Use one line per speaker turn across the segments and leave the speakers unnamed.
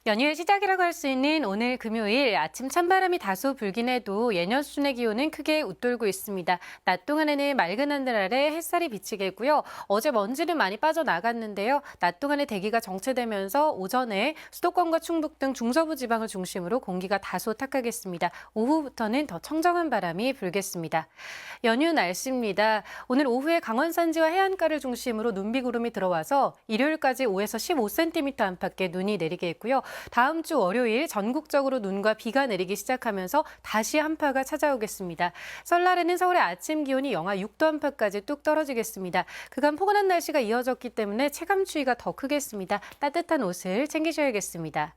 연휴의 시작이라고 할 수 있는 오늘 금요일 아침 찬바람이 다소 불긴 해도 예년 수준의 기온은 크게 웃돌고 있습니다. 낮 동안에는 맑은 하늘 아래 햇살이 비치겠고요. 어제 먼지는 많이 빠져나갔는데요. 낮 동안에 대기가 정체되면서 오전에 수도권과 충북 등 중서부 지방을 중심으로 공기가 다소 탁하겠습니다. 오후부터는 더 청정한 바람이 불겠습니다. 연휴 날씨입니다. 오늘 오후에 강원 산지와 해안가를 중심으로 눈비구름이 들어와서 일요일까지 5에서 15cm 안팎의 눈이 내리겠고요. 다음 주 월요일 전국적으로 눈과 비가 내리기 시작하면서 다시 한파가 찾아오겠습니다. 설날에는 서울의 아침 기온이 영하 6도 안팎까지 뚝 떨어지겠습니다. 그간 포근한 날씨가 이어졌기 때문에 체감 추위가 더 크겠습니다. 따뜻한 옷을 챙기셔야겠습니다.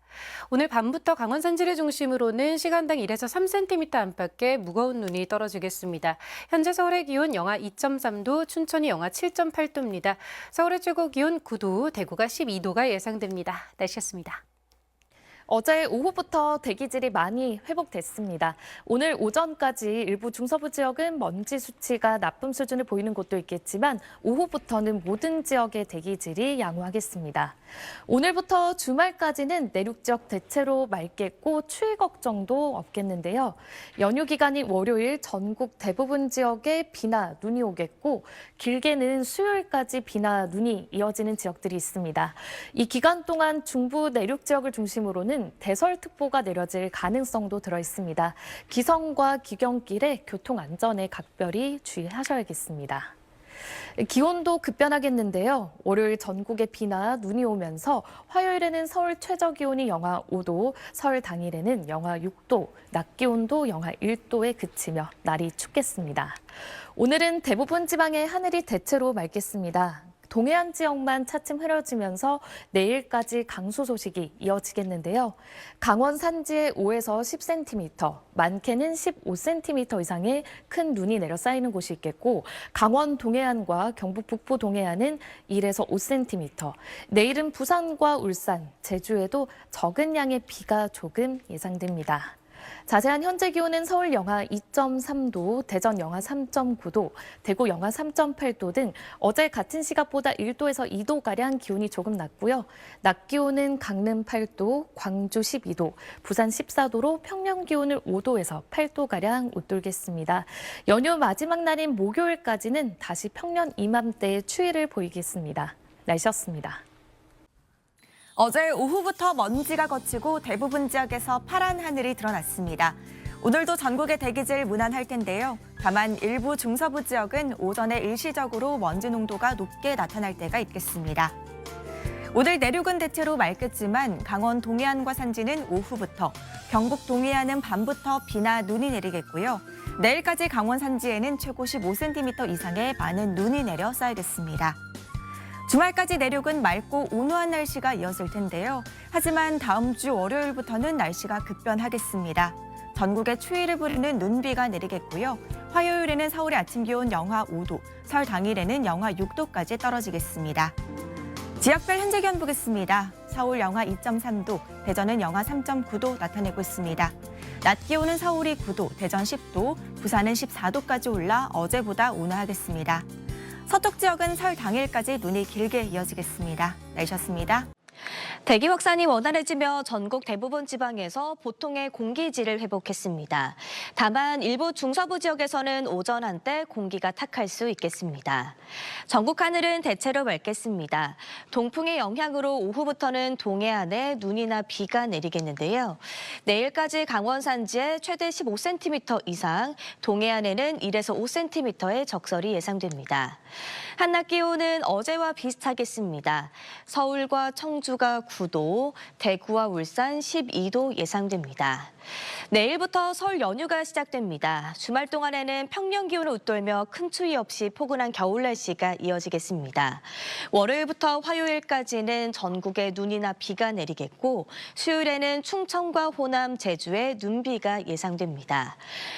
오늘 밤부터 강원 산지를 중심으로는 시간당 1에서 3cm 안팎의 무거운 눈이 떨어지겠습니다. 현재 서울의 기온 영하 2.3도, 춘천이 영하 7.8도입니다. 서울의 최고 기온 9도, 대구가 12도가 예상됩니다. 날씨였습니다.
어제 오후부터 대기질이 많이 회복됐습니다. 오늘 오전까지 일부 중서부 지역은 먼지 수치가 나쁨 수준을 보이는 곳도 있겠지만 오후부터는 모든 지역의 대기질이 양호하겠습니다. 오늘부터 주말까지는 내륙 지역 대체로 맑겠고 추위 걱정도 없겠는데요. 연휴 기간인 월요일 전국 대부분 지역에 비나 눈이 오겠고 길게는 수요일까지 비나 눈이 이어지는 지역들이 있습니다. 이 기간 동안 중부 내륙 지역을 중심으로는 대설특보가 내려질 가능성도 들어 있습니다. 기성과 기경길의 교통 안전에 각별히 주의하셔야겠습니다. 기온도 급변하겠는데요. 월요일 전국에 비나 눈이 오면서 화요일에는 서울 최저 기온이 영하 5도, 설 당일에는 영하 6도, 낮 기온도 영하 1도에 그치며 날이 춥겠습니다. 오늘은 대부분 지방의 하늘이 대체로 맑겠습니다. 동해안 지역만 차츰 흐려지면서 내일까지 강수 소식이 이어지겠는데요. 강원 산지에 5에서 10cm, 많게는 15cm 이상의 큰 눈이 내려 쌓이는 곳이 있겠고 강원 동해안과 경북 북부 동해안은 1에서 5cm, 내일은 부산과 울산, 제주에도 적은 양의 비가 조금 예상됩니다. 자세한 현재 기온은 서울 영하 2.3도, 대전 영하 3.9도, 대구 영하 3.8도 등 어제 같은 시각보다 1도에서 2도가량 기온이 조금 낮고요. 낮 기온은 강릉 8도, 광주 12도, 부산 14도로 평년 기온을 5도에서 8도가량 웃돌겠습니다. 연휴 마지막 날인 목요일까지는 다시 평년 이맘때의 추위를 보이겠습니다. 날씨였습니다.
어제 오후부터 먼지가 걷히고 대부분 지역에서 파란 하늘이 드러났습니다. 오늘도 전국의 대기질 무난할 텐데요. 다만 일부 중서부 지역은 오전에 일시적으로 먼지 농도가 높게 나타날 때가 있겠습니다. 오늘 내륙은 대체로 맑겠지만 강원 동해안과 산지는 오후부터, 경북 동해안은 밤부터 비나 눈이 내리겠고요. 내일까지 강원 산지에는 최고 15cm 이상의 많은 눈이 내려 쌓이겠습니다. 주말까지 내륙은 맑고 온화한 날씨가 이어질 텐데요. 하지만 다음 주 월요일부터는 날씨가 급변하겠습니다. 전국에 추위를 부리는 눈비가 내리겠고요. 화요일에는 서울의 아침 기온 영하 5도, 설 당일에는 영하 6도까지 떨어지겠습니다. 지역별 현재 기온 보겠습니다. 서울 영하 2.3도, 대전은 영하 3.9도 나타내고 있습니다. 낮 기온은 서울이 9도, 대전 10도, 부산은 14도까지 올라 어제보다 온화하겠습니다. 서쪽 지역은 설 당일까지 눈이 길게 이어지겠습니다. 날씨였습니다.
대기 확산이 원활해지며 전국 대부분 지방에서 보통의 공기질을 회복했습니다. 다만 일부 중서부 지역에서는 오전 한때 공기가 탁할 수 있겠습니다. 전국 하늘은 대체로 맑겠습니다. 동풍의 영향으로 오후부터는 동해안에 눈이나 비가 내리겠는데요. 내일까지 강원 산지에 최대 15cm 이상, 동해안에는 1에서 5cm의 적설이 예상됩니다. 한낮 기온은 어제와 비슷하겠습니다. 서울과 청주가 9도, 대구와 울산 12도 예상됩니다. 내일부터 설 연휴가 시작됩니다. 주말 동안에는 평년 기온을 웃돌며 큰 추위 없이 포근한 겨울 날씨가 이어지겠습니다. 월요일부터 화요일까지는 전국에 눈이나 비가 내리겠고 수요일에는 충청과 호남, 제주에 눈비가 예상됩니다.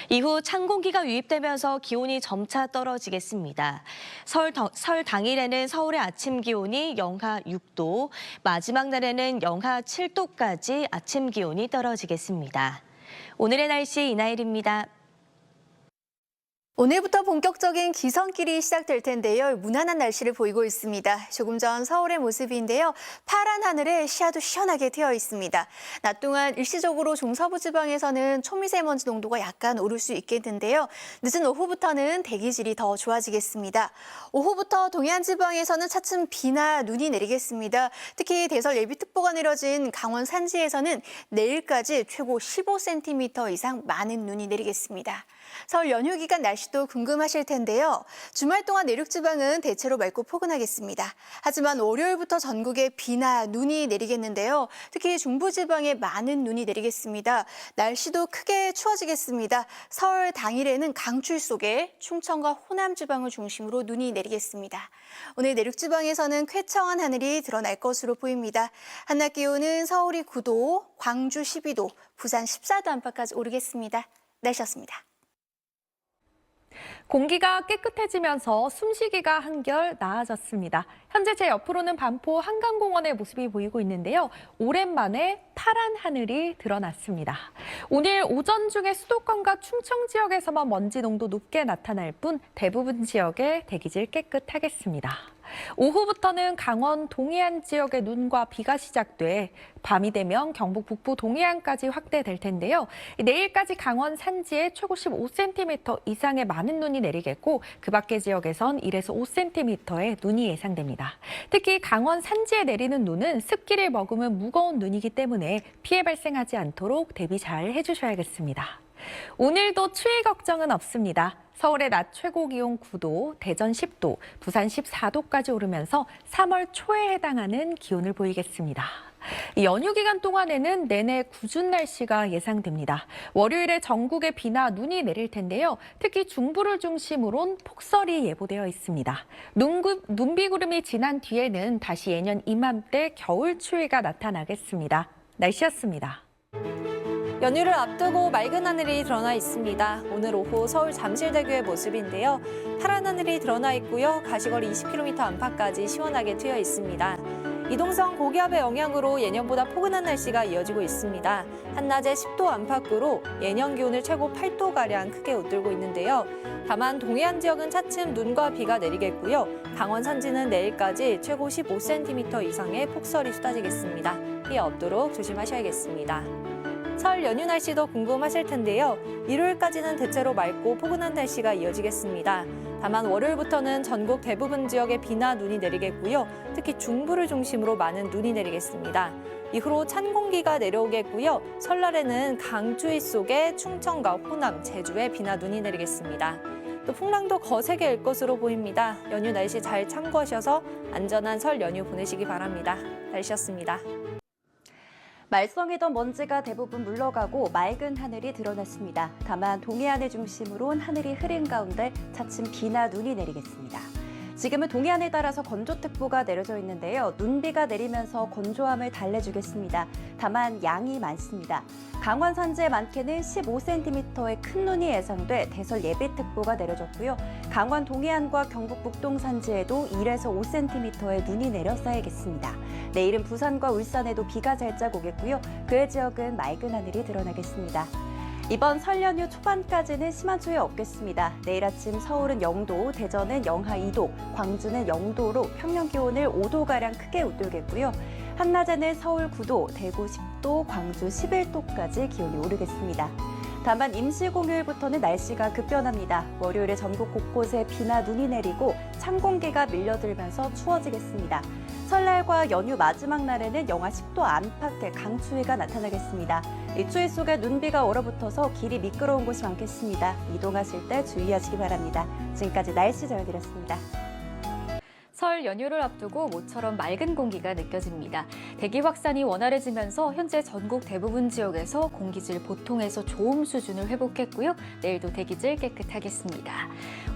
이후 찬 공기가 유입되면서 기온이 점차 떨어지겠습니다. 설 당일에는 서울의 아침 기온이 영하 6도, 마지막 날에는 영하 7도까지 아침 기온이 떨어지겠습니다. 오늘의 날씨 이나일입니다.
오늘부터 본격적인 기성길이 시작될 텐데요. 무난한 날씨를 보이고 있습니다. 조금 전 서울의 모습인데요. 파란 하늘에 시야도 시원하게 트여 있습니다. 낮 동안 일시적으로 중서부 지방에서는 초미세먼지 농도가 약간 오를 수 있겠는데요. 늦은 오후부터는 대기질이 더 좋아지겠습니다. 오후부터 동해안 지방에서는 차츰 비나 눈이 내리겠습니다. 특히 대설 예비특보가 내려진 강원 산지에서는 내일까지 최고 15cm 이상 많은 눈이 내리겠습니다. 설 연휴 기간 날씨도 궁금하실 텐데요. 주말 동안 내륙 지방은 대체로 맑고 포근하겠습니다. 하지만 월요일부터 전국에 비나 눈이 내리겠는데요. 특히 중부 지방에 많은 눈이 내리겠습니다. 날씨도 크게 추워지겠습니다. 설 당일에는 강추위 속에 충청과 호남 지방을 중심으로 눈이 내리겠습니다. 오늘 내륙 지방에서는 쾌청한 하늘이 드러날 것으로 보입니다. 한낮 기온은 서울이 9도, 광주 12도, 부산 14도 안팎까지 오르겠습니다. 날씨였습니다.
공기가 깨끗해지면서 숨쉬기가 한결 나아졌습니다. 현재 제 옆으로는 반포 한강공원의 모습이 보이고 있는데요. 오랜만에 파란 하늘이 드러났습니다. 오늘 오전 중에 수도권과 충청 지역에서만 먼지 농도 높게 나타날 뿐 대부분 지역에 대기질 깨끗하겠습니다. 오후부터는 강원 동해안 지역에 눈과 비가 시작돼 밤이 되면 경북 북부 동해안까지 확대될 텐데요. 내일까지 강원 산지에 최고 15cm 이상의 많은 눈이 내리겠고 그 밖의 지역에선 1에서 5cm의 눈이 예상됩니다. 특히 강원 산지에 내리는 눈은 습기를 머금은 무거운 눈이기 때문에 피해 발생하지 않도록 대비 잘 해주셔야겠습니다. 오늘도 추위 걱정은 없습니다. 서울의 낮 최고 기온 9도, 대전 10도, 부산 14도까지 오르면서 3월 초에 해당하는 기온을 보이겠습니다. 연휴 기간 동안에는 내내 궂은 날씨가 예상됩니다. 월요일에 전국에 비나 눈이 내릴 텐데요. 특히 중부를 중심으론 폭설이 예보되어 있습니다. 눈비구름이 지난 뒤에는 다시 예년 이맘때 겨울 추위가 나타나겠습니다. 날씨였습니다.
연휴를 앞두고 맑은 하늘이 드러나 있습니다. 오늘 오후 서울 잠실대교의 모습인데요. 파란 하늘이 드러나 있고요. 가시거리 20km 안팎까지 시원하게 트여 있습니다. 이동성 고기압의 영향으로 예년보다 포근한 날씨가 이어지고 있습니다. 한낮에 10도 안팎으로 예년 기온을 최고 8도가량 크게 웃돌고 있는데요. 다만 동해안 지역은 차츰 눈과 비가 내리겠고요. 강원 산지는 내일까지 최고 15cm 이상의 폭설이 쏟아지겠습니다. 피해 없도록 조심하셔야겠습니다. 설 연휴 날씨도 궁금하실 텐데요. 일요일까지는 대체로 맑고 포근한 날씨가 이어지겠습니다. 다만 월요일부터는 전국 대부분 지역에 비나 눈이 내리겠고요. 특히 중부를 중심으로 많은 눈이 내리겠습니다. 이후로 찬 공기가 내려오겠고요. 설날에는 강추위 속에 충청과 호남, 제주에 비나 눈이 내리겠습니다. 또 풍랑도 거세게 일 것으로 보입니다. 연휴 날씨 잘 참고하셔서 안전한 설 연휴 보내시기 바랍니다. 날씨였습니다.
말썽이던 먼지가 대부분 물러가고 맑은 하늘이 드러났습니다. 다만 동해안을 중심으로 하늘이 흐린 가운데 차츰 비나 눈이 내리겠습니다. 지금은 동해안을 따라서 건조특보가 내려져 있는데요. 눈비가 내리면서 건조함을 달래주겠습니다. 다만 양이 많습니다. 강원 산지에 많게는 15cm의 큰 눈이 예상돼 대설 예비특보가 내려졌고요. 강원 동해안과 경북 북동 산지에도 1에서 5cm의 눈이 내려 쌓이겠습니다. 내일은 부산과 울산에도 비가 살짝 오겠고요. 그의 지역은 맑은 하늘이 드러나겠습니다. 이번 설 연휴 초반까지는 심한 추위 없겠습니다. 내일 아침 서울은 0도, 대전은 영하 2도, 광주는 0도로 평년 기온을 5도가량 크게 웃돌겠고요. 한낮에는 서울 9도, 대구 10도, 광주 11도까지 기온이 오르겠습니다. 다만 임시 공휴일부터는 날씨가 급변합니다. 월요일에 전국 곳곳에 비나 눈이 내리고 찬 공기가 밀려들면서 추워지겠습니다. 설날과 연휴 마지막 날에는 영하 10도 안팎의 강추위가 나타나겠습니다. 이 추위 속에 눈비가 얼어붙어서 길이 미끄러운 곳이 많겠습니다. 이동하실 때 주의하시기 바랍니다. 지금까지 날씨 전해드렸습니다.
설 연휴를 앞두고 모처럼 맑은 공기가 느껴집니다. 대기 확산이 원활해지면서 현재 전국 대부분 지역에서 공기질 보통에서 좋음 수준을 회복했고요. 내일도 대기질 깨끗하겠습니다.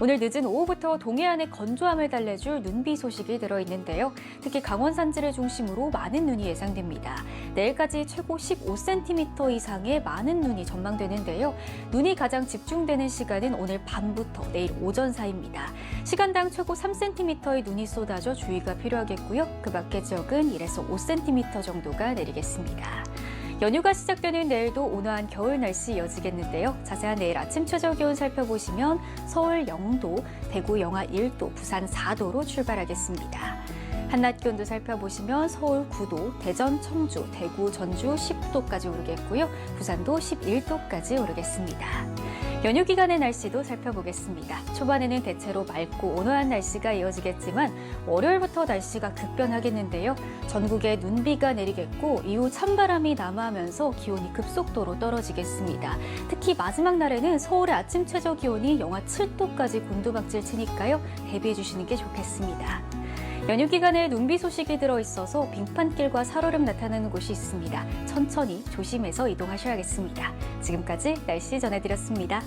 오늘 늦은 오후부터 동해안에 건조함을 달래줄 눈비 소식이 들어있는데요. 특히 강원 산지를 중심으로 많은 눈이 예상됩니다. 내일까지 최고 15cm 이상의 많은 눈이 전망되는데요. 눈이 가장 집중되는 시간은 오늘 밤부터 내일 오전 사이입니다. 시간당 최고 3cm의 눈이 쏟아져 주의가 필요하겠고요. 그 밖의 지역은 1에서 5cm 정도가 내리겠습니다. 연휴가 시작되는 내일도 온화한 겨울 날씨 이어지겠는데요. 자세한 내일 아침 최저 기온 살펴보시면 서울 0도, 대구 영하 1도, 부산 4도로 출발하겠습니다. 한낮 기온도 살펴보시면 서울 9도, 대전, 청주, 대구, 전주 10도까지 오르겠고요. 부산도 11도까지 오르겠습니다. 연휴 기간의 날씨도 살펴보겠습니다. 초반에는 대체로 맑고 온화한 날씨가 이어지겠지만 월요일부터 날씨가 급변하겠는데요. 전국에 눈비가 내리겠고 이후 찬바람이 남하하면서 기온이 급속도로 떨어지겠습니다. 특히 마지막 날에는 서울의 아침 최저 기온이 영하 7도까지 곤두박질 치니까요. 대비해 주시는 게 좋겠습니다. 연휴 기간에 눈비 소식이 들어있어서 빙판길과 살얼음 나타나는 곳이 있습니다. 천천히 조심해서 이동하셔야겠습니다. 지금까지 날씨 전해드렸습니다.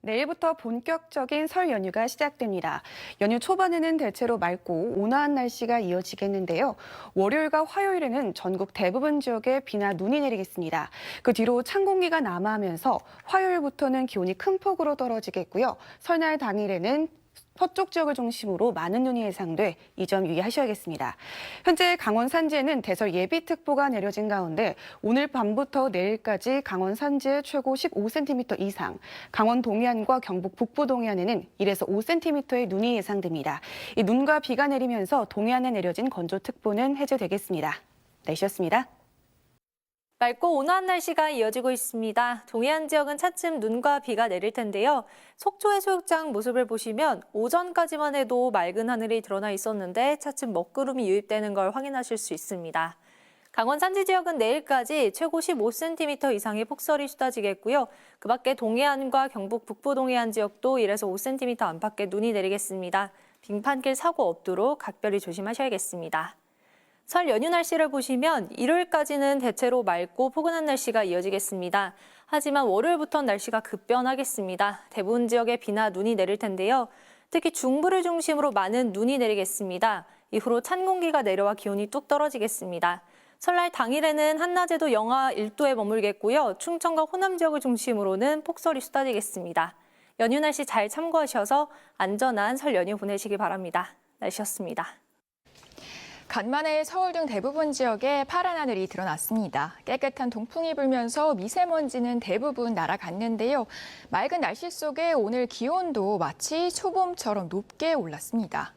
내일부터 본격적인 설 연휴가 시작됩니다. 연휴 초반에는 대체로 맑고 온화한 날씨가 이어지겠는데요. 월요일과 화요일에는 전국 대부분 지역에 비나 눈이 내리겠습니다. 그 뒤로 찬 공기가 남하하면서 화요일부터는 기온이 큰 폭으로 떨어지겠고요. 설날 당일에는 서쪽 지역을 중심으로 많은 눈이 예상돼 이 점 유의하셔야겠습니다. 현재 강원 산지에는 대설 예비특보가 내려진 가운데 오늘 밤부터 내일까지 강원 산지에 최고 15cm 이상, 강원 동해안과 경북 북부 동해안에는 1에서 5cm의 눈이 예상됩니다. 이 눈과 비가 내리면서 동해안에 내려진 건조특보는 해제되겠습니다. 날씨였습니다.
맑고 온화한 날씨가 이어지고 있습니다. 동해안 지역은 차츰 눈과 비가 내릴 텐데요. 속초 해수욕장 모습을 보시면 오전까지만 해도 맑은 하늘이 드러나 있었는데 차츰 먹구름이 유입되는 걸 확인하실 수 있습니다. 강원 산지 지역은 내일까지 최고 15cm 이상의 폭설이 쏟아지겠고요. 그 밖에 동해안과 경북 북부 동해안 지역도 1에서 5cm 안팎의 눈이 내리겠습니다. 빙판길 사고 없도록 각별히 조심하셔야겠습니다. 설 연휴 날씨를 보시면 일요일까지는 대체로 맑고 포근한 날씨가 이어지겠습니다. 하지만 월요일부터 날씨가 급변하겠습니다. 대부분 지역에 비나 눈이 내릴 텐데요. 특히 중부를 중심으로 많은 눈이 내리겠습니다. 이후로 찬 공기가 내려와 기온이 뚝 떨어지겠습니다. 설날 당일에는 한낮에도 영하 1도에 머물겠고요. 충청과 호남 지역을 중심으로는 폭설이 쏟아지겠습니다. 연휴 날씨 잘 참고하셔서 안전한 설 연휴 보내시기 바랍니다. 날씨였습니다.
간만에 서울 등 대부분 지역에 파란 하늘이 드러났습니다. 깨끗한 동풍이 불면서 미세먼지는 대부분 날아갔는데요. 맑은 날씨 속에 오늘 기온도 마치 초봄처럼 높게 올랐습니다.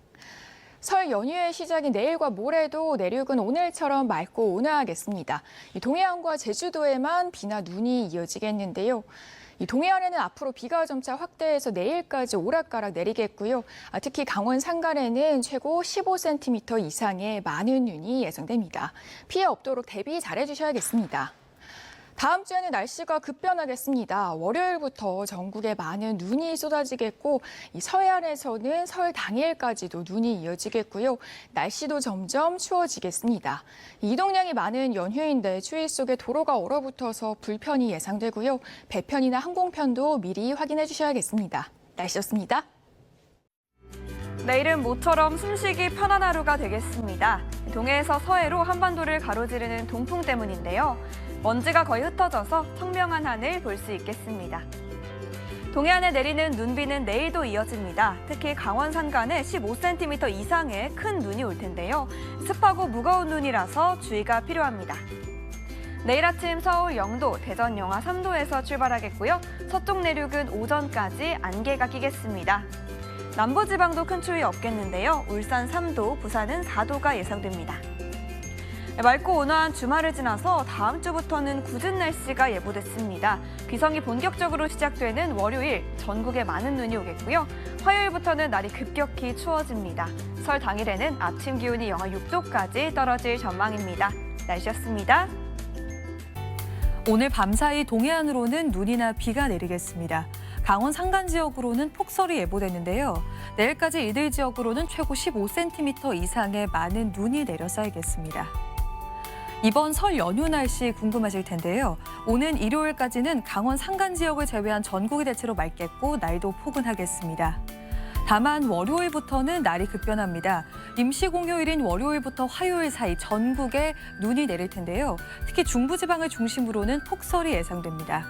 설 연휴의 시작이 내일과 모레도 내륙은 오늘처럼 맑고 온화하겠습니다. 동해안과 제주도에만 비나 눈이 이어지겠는데요. 동해안에는 앞으로 비가 점차 확대해서 내일까지 오락가락 내리겠고요. 특히 강원 산간에는 최고 15cm 이상의 많은 눈이 예상됩니다. 피해 없도록 대비 잘해주셔야겠습니다. 다음 주에는 날씨가 급변하겠습니다. 월요일부터 전국에 많은 눈이 쏟아지겠고 서해안에서는 설 당일까지도 눈이 이어지겠고요. 날씨도 점점 추워지겠습니다. 이동량이 많은 연휴인데 추위 속에 도로가 얼어붙어서 불편이 예상되고요. 배편이나 항공편도 미리 확인해 주셔야겠습니다. 날씨였습니다.
내일은 모처럼 숨쉬기 편한 하루가 되겠습니다. 동해에서 서해로 한반도를 가로지르는 동풍 때문인데요. 먼지가 거의 흩어져서 청명한 하늘 볼 수 있겠습니다. 동해안에 내리는 눈비는 내일도 이어집니다. 특히 강원 산간에 15cm 이상의 큰 눈이 올 텐데요. 습하고 무거운 눈이라서 주의가 필요합니다. 내일 아침 서울 0도, 대전 영하 3도에서 출발하겠고요. 서쪽 내륙은 오전까지 안개가 끼겠습니다. 남부지방도 큰 추위 없겠는데요. 울산 3도, 부산은 4도가 예상됩니다. 맑고 온화한 주말을 지나서 다음 주부터는 굳은 날씨가 예보됐습니다. 귀성이 본격적으로 시작되는 월요일, 전국에 많은 눈이 오겠고요. 화요일부터는 날이 급격히 추워집니다. 설 당일에는 아침 기온이 영하 6도까지 떨어질 전망입니다. 날씨였습니다.
오늘 밤사이 동해안으로는 눈이나 비가 내리겠습니다. 강원 산간 지역으로는 폭설이 예보됐는데요. 내일까지 이들 지역으로는 최고 15cm 이상의 많은 눈이 내려 쌓이겠습니다. 이번 설 연휴 날씨 궁금하실 텐데요. 오는 일요일까지는 강원 산간 지역을 제외한 전국이 대체로 맑겠고 날도 포근하겠습니다. 다만 월요일부터는 날이 급변합니다. 임시공휴일인 월요일부터 화요일 사이 전국에 눈이 내릴 텐데요. 특히 중부지방을 중심으로는 폭설이 예상됩니다.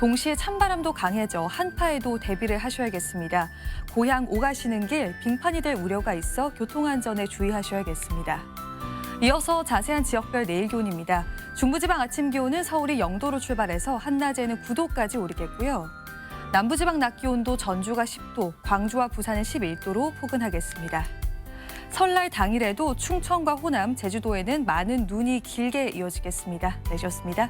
동시에 찬바람도 강해져 한파에도 대비를 하셔야겠습니다. 고향 오가시는 길 빙판이 될 우려가 있어 교통안전에 주의하셔야겠습니다. 이어서 자세한 지역별 내일 기온입니다. 중부지방 아침 기온은 서울이 0도로 출발해서 한낮에는 9도까지 오르겠고요. 남부지방 낮 기온도 전주가 10도, 광주와 부산은 11도로 포근하겠습니다. 설날 당일에도 충청과 호남, 제주도에는 많은 눈이 길게 이어지겠습니다. 내주셨습니다.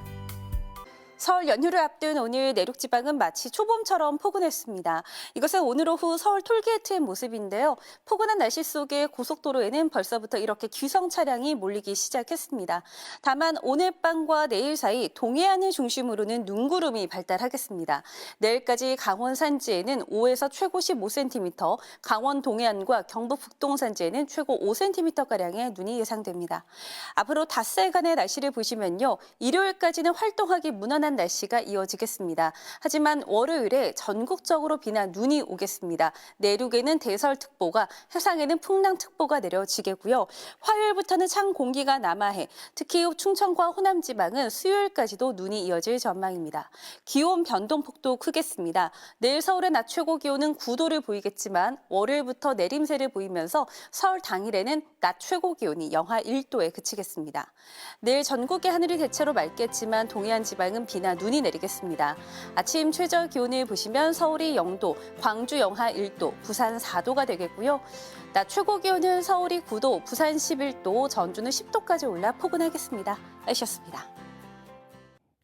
설 연휴를 앞둔 오늘 내륙 지방은 마치 초봄처럼 포근했습니다. 이것은 오늘 오후 서울 톨게이트의 모습인데요. 포근한 날씨 속에 고속도로에는 벌써부터 이렇게 귀성 차량이 몰리기 시작했습니다. 다만 오늘 밤과 내일 사이 동해안을 중심으로는 눈구름이 발달하겠습니다. 내일까지 강원 산지에는 5에서 최고 15cm, 강원 동해안과 경북 북동 산지에는 최고 5cm가량의 눈이 예상됩니다. 앞으로 닷새간의 날씨를 보시면요. 일요일까지는 활동하기 무난한 날씨가 이어지겠습니다. 하지만 월요일에 전국적으로 비나 눈이 오겠습니다. 내륙에는 대설특보가, 해상에는 풍랑특보가 내려지겠고요. 화요일부터는 찬 공기가 남하해 특히 충청과 호남 지방은 수요일까지도 눈이 이어질 전망입니다. 기온 변동폭도 크겠습니다. 내일 서울의 낮 최고 기온은 9도를 보이겠지만 월요일부터 내림세를 보이면서 설 당일에는 낮 최고 기온이 영하 1도에 그치겠습니다. 내일 전국의 하늘이 대체로 맑겠지만 동해안 지방은 비나 눈이 내리겠습니다. 아침 최저 기온을 보시면 서울이 0도, 광주 영하 1도, 부산 4도가 되겠고요. 낮 최고 기온은 서울이 9도, 부산 11도, 전주는 10도까지 올라 포근하겠습니다. 날씨였습니다.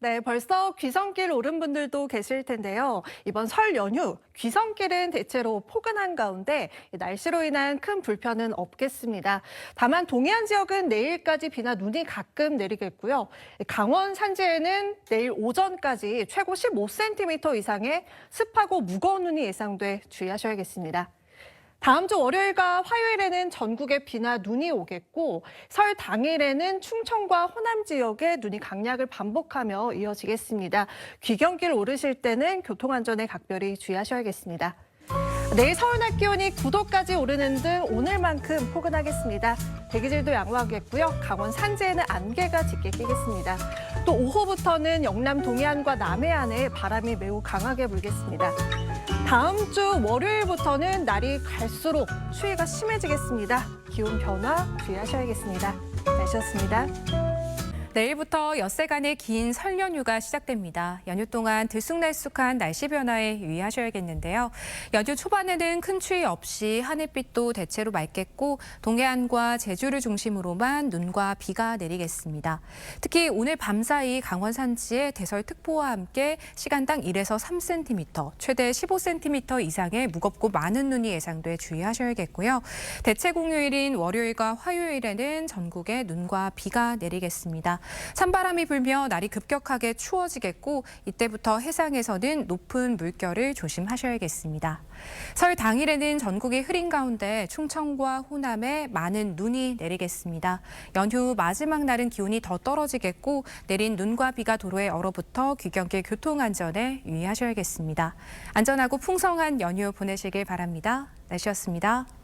네, 벌써 귀성길 오른 분들도 계실 텐데요. 이번 설 연휴 귀성길은 대체로 포근한 가운데 날씨로 인한 큰 불편은 없겠습니다. 다만 동해안 지역은 내일까지 비나 눈이 가끔 내리겠고요. 강원 산지에는 내일 오전까지 최고 15cm 이상의 습하고 무거운 눈이 예상돼 주의하셔야겠습니다. 다음 주 월요일과 화요일에는 전국에 비나 눈이 오겠고 설 당일에는 충청과 호남 지역에 눈이 강약을 반복하며 이어지겠습니다. 귀경길 오르실 때는 교통안전에 각별히 주의하셔야겠습니다. 내일 서울 낮 기온이 9도까지 오르는 등 오늘만큼 포근하겠습니다. 대기질도 양호하겠고요. 강원 산지에는 안개가 짙게 끼겠습니다. 또 오후부터는 영남 동해안과 남해안에 바람이 매우 강하게 불겠습니다. 다음 주 월요일부터는 날이 갈수록 추위가 심해지겠습니다. 기온 변화 주의하셔야겠습니다. 날씨였습니다.
내일부터 엿새간의 긴 설 연휴가 시작됩니다. 연휴 동안 들쑥날쑥한 날씨 변화에 유의하셔야겠는데요. 연휴 초반에는 큰 추위 없이 하늘빛도 대체로 맑겠고 동해안과 제주를 중심으로만 눈과 비가 내리겠습니다. 특히 오늘 밤사이 강원 산지에 대설특보와 함께 시간당 1에서 3cm, 최대 15cm 이상의 무겁고 많은 눈이 예상돼 주의하셔야겠고요. 대체 공휴일인 월요일과 화요일에는 전국에 눈과 비가 내리겠습니다. 찬바람이 불며 날이 급격하게 추워지겠고 이때부터 해상에서는 높은 물결을 조심하셔야겠습니다. 설 당일에는 전국이 흐린 가운데 충청과 호남에 많은 눈이 내리겠습니다. 연휴 마지막 날은 기온이 더 떨어지겠고 내린 눈과 비가 도로에 얼어붙어 귀경길 교통안전에 유의하셔야겠습니다. 안전하고 풍성한 연휴 보내시길 바랍니다. 날씨였습니다.